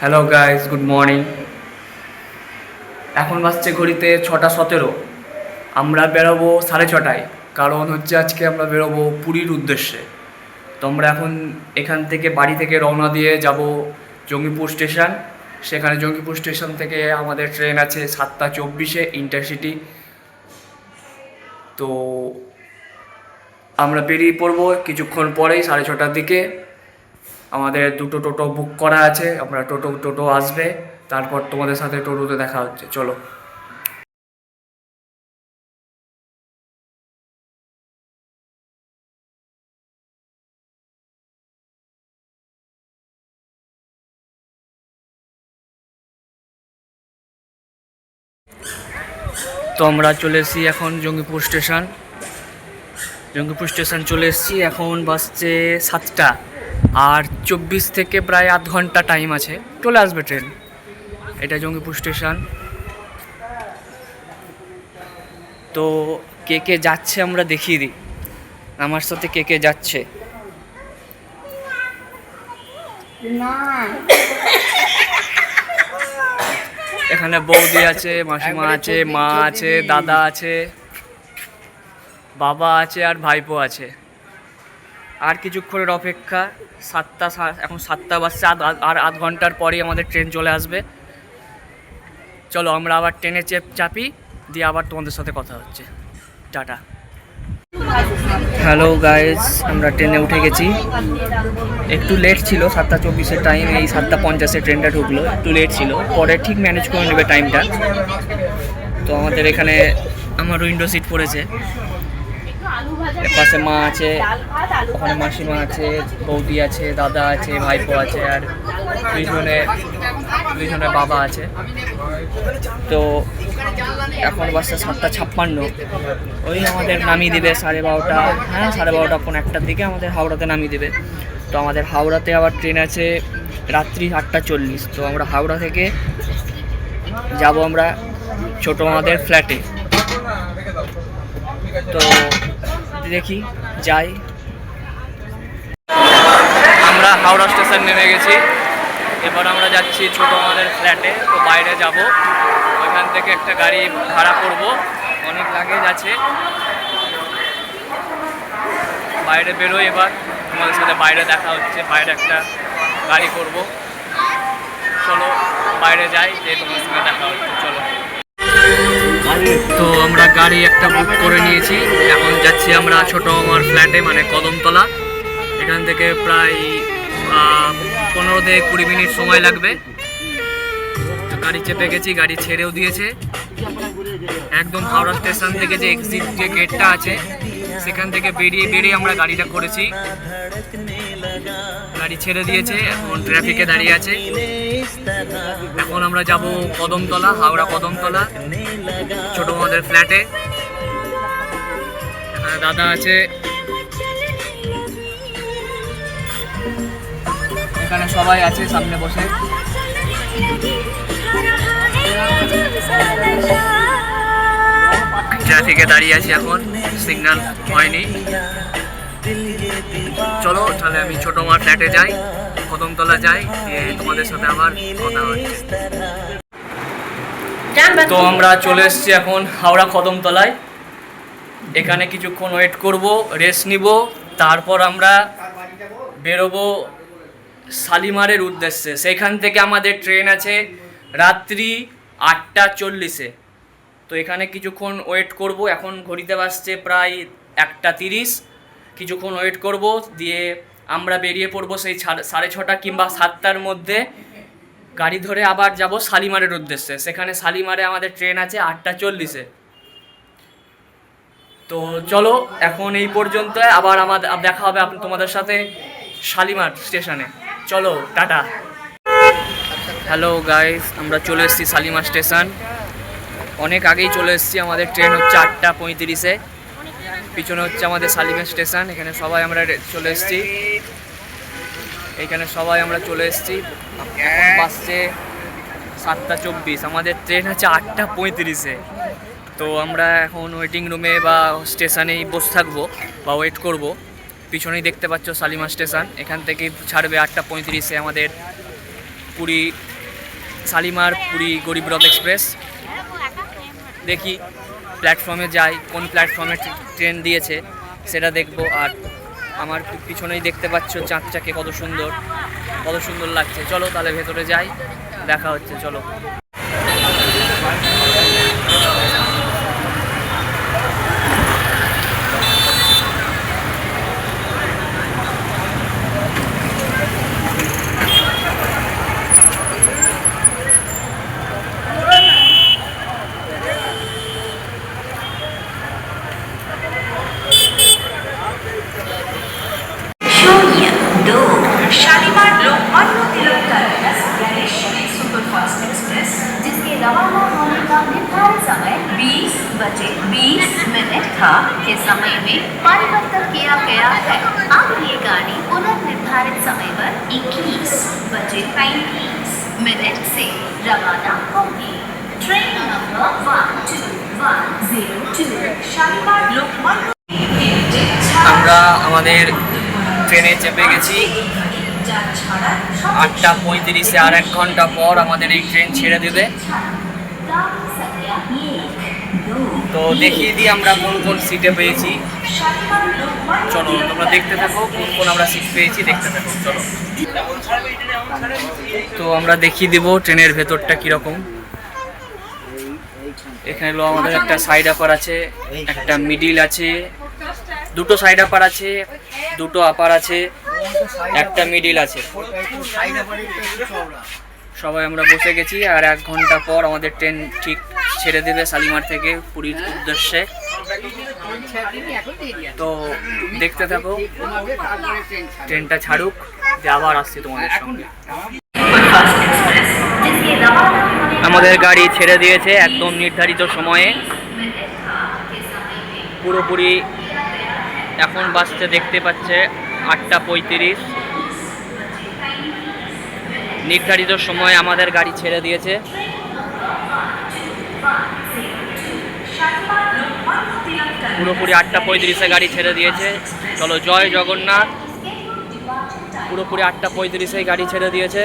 Hello guys, good morning. এখন বাজছে ঘড়িতে 6টা 17। আমরা বেরোবো 6:30টায়, কারণ হচ্ছে আজকে আমরা বেরোবো পুরীর উদ্দেশ্যে। তো আমরা এখন এখান থেকে বাড়ি থেকে রওনা দিয়ে যাব জঙ্গিপুর স্টেশন। সেখানে জঙ্গিপুর স্টেশন থেকে আমাদের ট্রেন আছে 7টা 24-এ ইন্টারসিটি। তো আমরা বেরিয়ে পড়বো কিছুক্ষণ পরেই 6:30টার দিকে। আমাদের দুটো টোটো বুক করা আছে, আমরা টোটো আসবে, তারপর তোমাদের সাথে টোটোতে দেখা হচ্ছে। চলো। তো আমরা চলে এসেছি এখন জঙ্গিপুর স্টেশন চলে এসেছি। এখন বাজছে 7টা 24 থেকে প্রায় আধ ঘন্টা টাইম আছে, চলে আসবে ট্রেন। এটা জঙ্গিপুর স্টেশন। তো কে কে যাচ্ছে আমরা দেখিয়ে দিই, আমার সাথে কে কে যাচ্ছে। এখানে বৌদি আছে, মাসিমা আছে, মা আছে, দাদা আছে, বাবা আছে আর ভাইপো আছে। আর কিছুক্ষণের অপেক্ষা। এখন 7টা বাজছে, আর আধ ঘন্টার পরেই আমাদের ট্রেন চলে আসবে। চলো আমরা আবার ট্রেনে চাপি, দিয়ে আবার তোমাদের সাথে কথা হচ্ছে। টাটা। হ্যালো গাইজ, আমরা ট্রেনে উঠে গেছি। একটু লেট ছিল, 7টা 24-এর টাইম, এই 7টা 50-এ ট্রেনটা ঢুকলো, একটু লেট ছিল, পরে ঠিক ম্যানেজ করে নেবে টাইমটা। তো আমাদের এখানে আমার উইন্ডো সিট পড়েছে। এর পাশে মা আছে, ওখানে মাসিমা আছে, বৌদি আছে, দাদা আছে, ভাইপো আছে, আর দুইজনে বাবা আছে। তো এখন বাজছে 7টা 56। ওই আমাদের নামিয়ে দেবে 12:30, হ্যাঁ 12:30 কোন একটার দিকে আমাদের হাওড়াতে নামিয়ে দেবে। তো আমাদের হাওড়াতে আবার ট্রেন আছে রাত্রি 8টা 40। তো আমরা হাওড়া থেকে যাব আমরা ছোটো আমাদের ফ্ল্যাটে। তো দেখি যাই। আমরা হাওড়া স্টেশন নেমে গেছি, এবার আমরা যাচ্ছি ছোটো আমাদের ফ্ল্যাটে। তো বাইরে যাব, ওইখান থেকে একটা গাড়ি ভাড়া করব, অনেক লাগেজ আছে। বাইরে বেরোই, এবার তোমাদের সাথে বাইরে দেখা হচ্ছে। বাইরে একটা গাড়ি করব, চলো বাইরে যাই, যে তোমার সঙ্গে দেখা হচ্ছে। চলো। তো আমরা গাড়ি একটা বুক করে নিয়েছি, এখন যাচ্ছি আমরা ছোটো আমার ফ্ল্যাটে, মানে কদমতলা। এখান থেকে প্রায় 15 থেকে 20 মিনিট সময় লাগবে। তো গাড়ি চেপে গেছি, গাড়ি ছেড়েও দিয়েছে। একদম হাওড়া স্টেশন থেকে যে এক্সিট যে গেটটা আছে, সেখান থেকে বেরিয়ে আমরা গাড়িটা করেছি। গাড়ি ছেড়ে দিয়েছে, এখন ট্রাফিকে দাঁড়িয়ে আছে। এখন আমরা যাব কদমতলা, হাওড়া কদমতলা, ছোটো আমাদের ফ্ল্যাটে। এখানে দাদা আছে, এখানে সবাই আছে সামনে বসে। ট্রাফিকে দাঁড়িয়ে আছি, এখন সিগন্যাল হয়নি। চলো তাহলে আমি ছোটো আমার ফ্ল্যাটে যাই, কদমতলা যাই, দিয়ে তোমাদের সাথে আবার কথা হচ্ছে। তো আমরা চলে এসেছি এখন হাওড়া কদমতলায়। এখানে কিছুক্ষণ ওয়েট করব, রেস্ট নিব, তারপর আমরা বেরোবো শালিমারের উদ্দেশ্যে। সেইখান থেকে আমাদের ট্রেন আছে রাত্রি 8টা 40-এ। তো এখানে কিছুক্ষণ ওয়েট করব। এখন ঘড়িতে বাজছে প্রায় 1টা 30। কিছুক্ষণ ওয়েট করব, দিয়ে আমরা বেরিয়ে পড়বো সেই 6:30 কিংবা 7টার মধ্যে। গাড়ি ধরে আবার যাব শালিমারের উদ্দেশ্যে। সেখানে শালিমারে আমাদের ট্রেন আছে 8টা 40-এ। তো চলো, এখন এই পর্যন্ত, আবার আমাদের দেখা হবে তোমাদের সাথে শালিমার স্টেশনে। চলো, টাটা। হ্যালো গাইস, আমরা চলে এসেছি শালিমার স্টেশন। অনেক আগেই চলে এসেছি, আমাদের ট্রেন হচ্ছে 8টা 35-এ। পিছনে হচ্ছে আমাদের শালিমার স্টেশন। এখানে সবাই আমরা চলে এসেছি, এখন বাসছে 7টা 24। আমাদের ট্রেন হচ্ছে 8টা 35-এ। তো আমরা এখন ওয়েটিং রুমে বা স্টেশনেই বসে থাকবো বা ওয়েট করব। পিছনেই দেখতে পাচ্ছ শালিমার স্টেশন, এখান থেকেই ছাড়বে 8টা 35-এ আমাদের পুরী শালিমার পুরী গরিব রথ এক্সপ্রেস। দেখি প্ল্যাটফর্মে যাই, কোন প্ল্যাটফর্মে ট্রেন দিয়েছে সেটা দেখবো। আর আমার পিছনেই দেখতে পাচ্ছ চাঁদটাকে কত সুন্দর লাগছে। চলো তাহলে ভেতরে যাই, দেখা হচ্ছে, চলো। Shalimar Lokmanya Tilak terminus Dnyaneshwari superfast express जिसके रवाना होने का निर्धारित समय 20:20 था के समय में परिवर्तन किया गया है। अब ये गाड़ी पुनर्निर्धारित समय पर 21:35 से रवाना होगी। ट्रेन नंबर 12102 शालीमार लोकमान्य আমরা আমাদের ট্রেনে চেপে গেছি 8:35। আর 1 ঘন্টা পর আমাদের এই ট্রেন ছেড়ে দেবে। তো দেখিয়ে দিই আমরা কোন কোন সিটে পেয়েছি। চলো তোমরা দেখতে থাকো কোন কোন আমরা সিট পেয়েছি, দেখতে থাকো, চলো। তো আমরা দেখিয়ে দেবো ট্রেনের ভেতরটা কীরকম। এখানে আমাদের একটা সাইড আপার আছে, একটা মিডিল আছে, দুটো সাইড আপার আছে, দুটো আপার আছে, একটা মিডিল আছে। সবাই আমরা বসে গেছি। আর 1 ঘন্টা পর আমাদের ট্রেন ঠিক ছেড়ে দেবে শালিমার থেকে পুরীর উদ্দেশ্যে। তো দেখতে থাকো, ট্রেনটা ছাড়ুক, দিয়ে আবার আসছি তোমাদের সঙ্গে। আমাদের গাড়ি ছেড়ে দিয়েছে একদম নির্ধারিত সময়ে, পুরোপুরি। এখন বাসতে দেখতে পাচ্ছে 8:35। নির্ধারিত সময়ে আমাদের গাড়ি ছেড়ে দিয়েছে। পুরোপুরি 8:35-এ গাড়ি ছেড়ে দিয়েছে। চলো, জয় জগন্নাথ। পুরোপুরি 8:35-এ গাড়ি ছেড়ে দিয়েছে।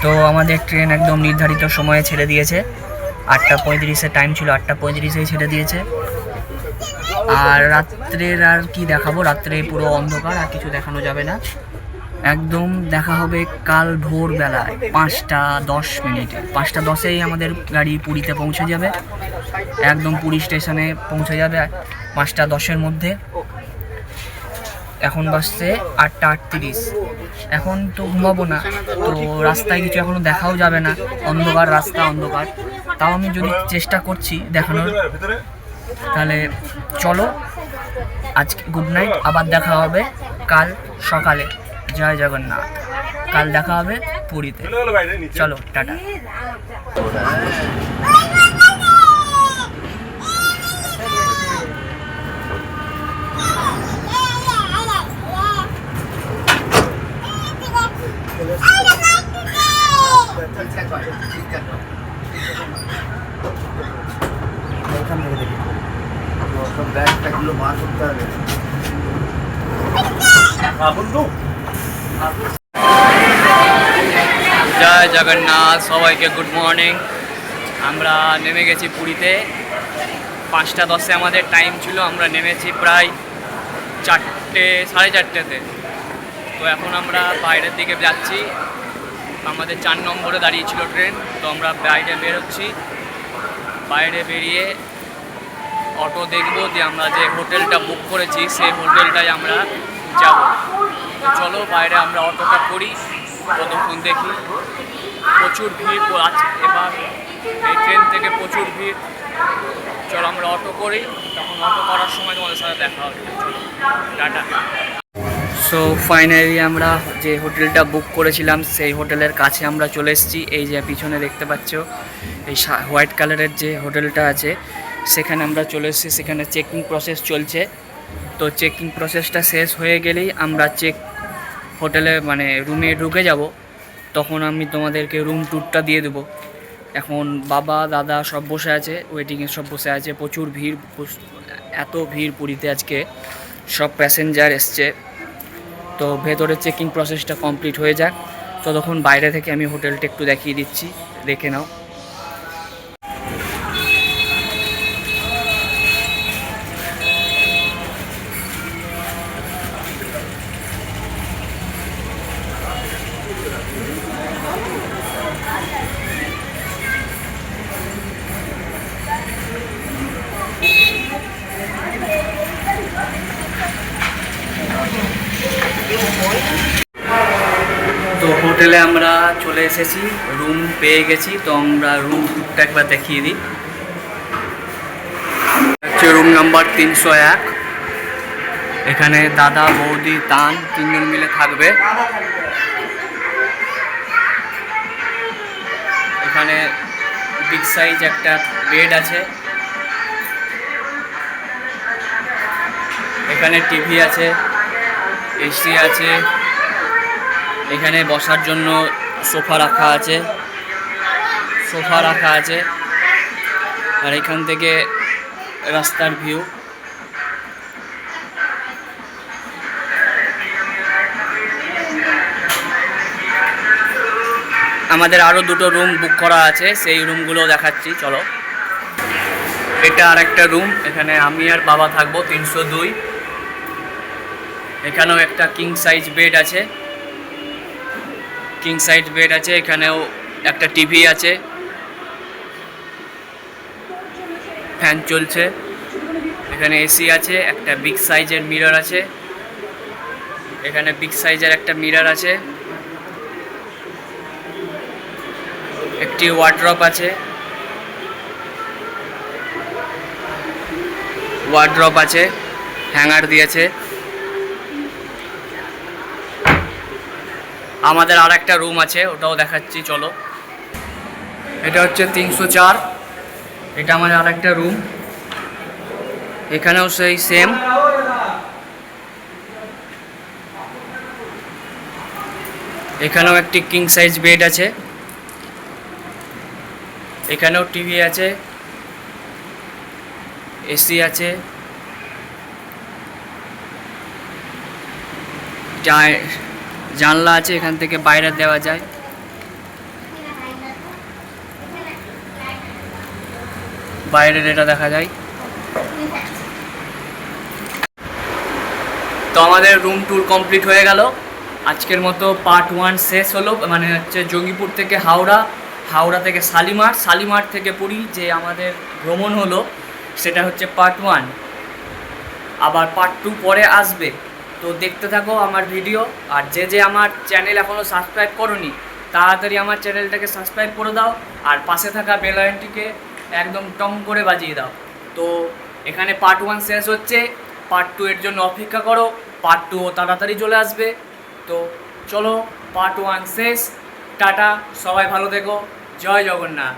তো আমাদের ট্রেন একদম নির্ধারিত সময়ে ছেড়ে দিয়েছে। 8:35-এর টাইম ছিল, 8:35-এই ছেড়ে দিয়েছে। আর রাত্রের আর কি দেখাবো, রাত্রে পুরো অন্ধকার, আর কিছু দেখানো যাবে না। একদম দেখা হবে কাল ভোরবেলায় 5:10। 5:10-এই আমাদের গাড়ি পুরীতে পৌঁছে যাবে, একদম পুরী স্টেশনে পৌঁছে যাবে 5:10-এর মধ্যে। এখন বাসছে 8:38। এখন তো ঘুমাবো না, তো রাস্তায় কিছু এখনো দেখাও যাবে না, অন্ধকার রাস্তা, অন্ধকার। তাও আমি যদি চেষ্টা করছি দেখানোর। তাহলে চলো, আজকে গুড নাইট, আবার দেখা হবে কাল সকালে। জয় জগন্নাথ। কাল দেখা হবে পুরীতে। চলো, টাটা। জয় জগন্নাথ, সবাইকে গুড মর্নিং। আমরা নেমে গেছি পুরীতে। 5:10-এ আমাদের টাইম ছিল, আমরা নেমেছি প্রায় 4:30-4:30-তে। তো এখন আমরা বাইরের দিকে যাচ্ছি। আমাদের 4 নম্বরে দাঁড়িয়েছিল ট্রেন, তো আমরা বাইরে বেরোচ্ছি। বাইরে বেরিয়ে অটো দেখবো, দিয়ে আমরা যে হোটেলটা বুক করেছি সেই হোটেলটায় আমরা যাব। তো চলো বাইরে আমরা অটোটা করি, ততক্ষণ দেখি। প্রচুর ভিড় আছে এবার, এই ট্রেন থেকে প্রচুর ভিড়। চলো আমরা অটো করি, তখন অটো করার সময় তোমাদের সাথে দেখা হবে। টাটা। সো ফাইনালি আমরা যে হোটেলটা বুক করেছিলাম সেই হোটেলের কাছে আমরা চলে এসেছি। এই যে পিছনে দেখতে পাচ্ছ, এই হোয়াইট কালারের যে হোটেলটা আছে সেখানে আমরা চলে এসেছি। সেখানে চেকিং প্রসেস চলছে। তো চেকিং প্রসেসটা শেষ হয়ে গেলেই আমরা হোটেলে মানে রুমে ঢুকে যাব। তখন আমি তোমাদেরকে রুম ট্যুরটা দিয়ে দেবো। এখন বাবা দাদা সব বসে আছে, ওয়েটিংয়ে সব বসে আছে, প্রচুর ভিড়, এত ভিড় পুরীতে আজকে, সব প্যাসেঞ্জার এসছে। তো ভেতরে চেকিং প্রসেসটা কমপ্লিট হয়ে যাক, ততক্ষণ বাইরে থেকে আমি হোটেলটা একটু দেখিয়ে দিচ্ছি, দেখে নাও। তো হোটেলে আমরা চলে এসেছি, রুম পেয়ে গেছি। তো আমরা রুম টুকটা একবার দেখিয়ে দিই। হচ্ছে রুম নাম্বার 301। এখানে দাদা, বৌদি, তান তিনজন মিলে থাকবে। এখানে বিগ সাইজ একটা বেড আছে, এখানে টিভি আছে, এসি আছে, এখানে বসার জন্য সোফা রাখা আছে, আর এখান থেকে রাস্তার ভিউ। আমাদের আরও দুটো রুম বুক করা আছে, সেই রুমগুলো দেখাচ্ছি, চলো। এটা আর একটা রুম, এখানে আমি আর বাবা থাকবো, 302। এখানেও একটা কিং সাইজ বেড আছে, এখানেও একটা টিভি আছে, ফ্যান চলছে, এখানে এসি আছে, একটা বিগ সাইজের মিরর আছে, এখানে বিগ সাইজের একটা মিরর আছে, একটি ওয়ার্ড্রপ আছে, হ্যাঙ্গার দিয়েছে। আমাদের আর একটা রুম আছে, ওটাও দেখাচ্ছি, চলো। এটা হচ্ছে 304, এটা আমাদের আর একটা রুম, এখানেও সেই সেম। এখানেও একটি কিং সাইজ বেড আছে, এখানেও টিভি আছে, এসি আছে, জানলা আছে, এখান থেকে বাইরে দেওয়া যায়। বাইরের এটা দেখা যায়। তো আমাদের রুম ট্যুর কমপ্লিট হয়ে গেল। আজকের মতো পার্ট 1 শেষ হলো, মানে হচ্ছে জঙ্গিপুর থেকে হাওড়া, হাওড়া থেকে শালিমার, শালিমার থেকে পুরী যে আমাদের ভ্রমণ হলো, সেটা হচ্ছে পার্ট 1। আবার পার্ট 2 পরে আসবে, তো দেখতে থাকো আমার ভিডিও। আর যে আমার চ্যানেল এখনও সাবস্ক্রাইব করোনি, তাড়াতাড়ি আমার চ্যানেলটাকে সাবস্ক্রাইব করে দাও, আর পাশে থাকা বেল আইকনটিকে একদম টং করে বাজিয়ে দাও। তো এখানে পার্ট 1 শেষ হচ্ছে, পার্ট 2 এর জন্য অপেক্ষা করো, পার্ট 2 তাড়াতাড়ি চলে আসবে। তো চলো, পার্ট 1 শেষ, টাটা, সবাই ভালো থেকো, জয় জগন্নাথ।